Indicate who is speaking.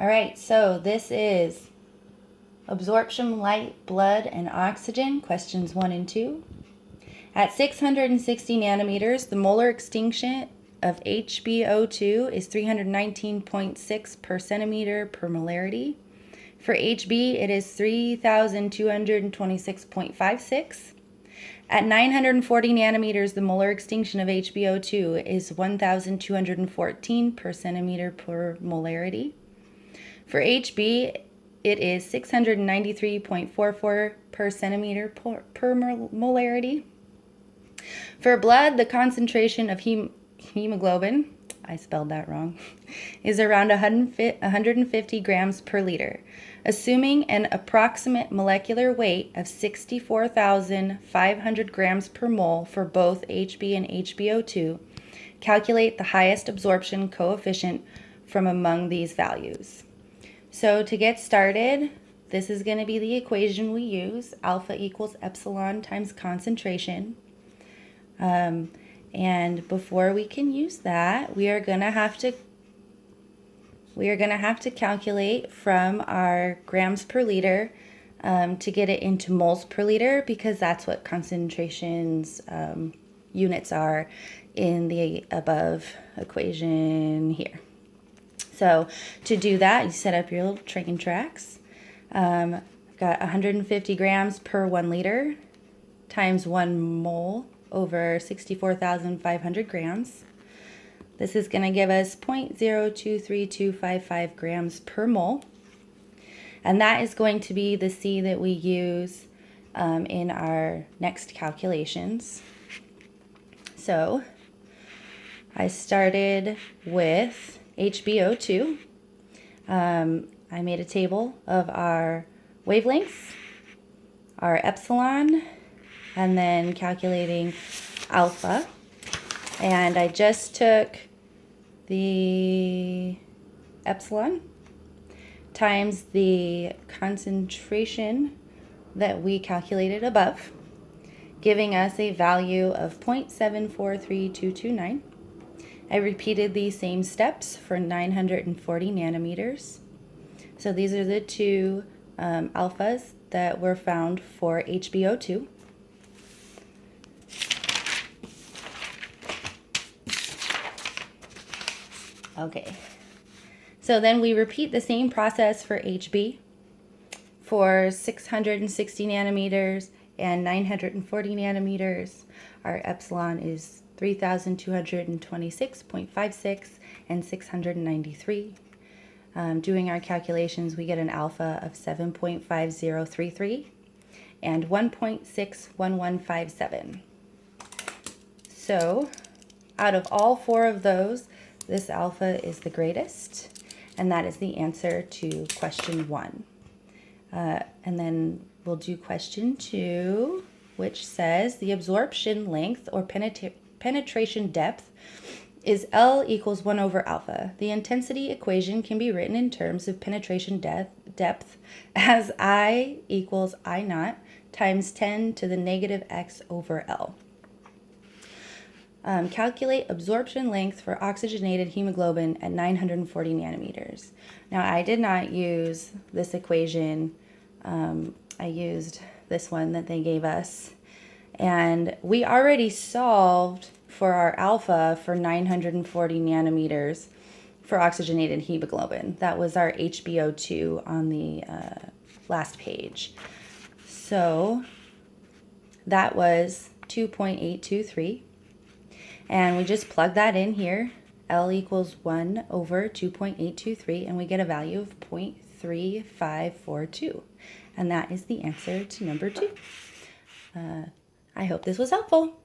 Speaker 1: All right, so this is absorption, light, blood, and oxygen, questions 1 and 2. At 660 nanometers, the molar extinction of HbO2 is 319.6 per centimeter per molarity. For Hb, it is 3,226.56. At 940 nanometers, the molar extinction of HbO2 is 1,214 per centimeter per molarity. For Hb, it is 693.44 per centimeter per molarity. For blood, the concentration of hemoglobin, I spelled that wrong, is around 150 grams per liter. Assuming an approximate molecular weight of 64,500 grams per mole for both Hb and HbO2, calculate the highest absorption coefficient from among these values. So to get started, this is going to be the equation we use, alpha equals epsilon times concentration. And before we can use that, we are going to have to calculate from our grams per liter to get it into moles per liter, because that's what concentrations units are in the above equation here. So to do that, you set up your little train tracks. Got 150 grams per 1 liter times 1 mole over 64,500 grams. This is going to give us 0.023255 grams per mole. And that is going to be the C that we use in our next calculations. So I started with HbO2. I made a table of our wavelengths, our epsilon, and then calculating alpha. And I just took the epsilon times the concentration that we calculated above, giving us a value of 0.743229. I repeated these same steps for 940 nanometers. So these are the two alphas that were found for HbO2. Okay, so then we repeat the same process for Hb for 660 nanometers and 940 nanometers. Our epsilon is 3,226.56 and 693. Doing our calculations, we get an alpha of 7.5033 and 1.61157. So out of all 4 of those, this alpha is the greatest, and that is the answer to question 1. And then we'll do question 2, which says the absorption length or penetration depth is L equals 1 over alpha. The intensity equation can be written in terms of penetration depth as I equals I naught times 10 to the negative x over L. Calculate absorption length for oxygenated hemoglobin at 940 nanometers. Now, I did not use this equation. I used this one that they gave us. And we already solved for our alpha for 940 nanometers for oxygenated hemoglobin. That was our HbO2 on the last page. So that was 2.823. And we just plug that in here. L equals 1 over 2.823, and we get a value of 0.3542. And that is the answer to number 2. I hope this was helpful.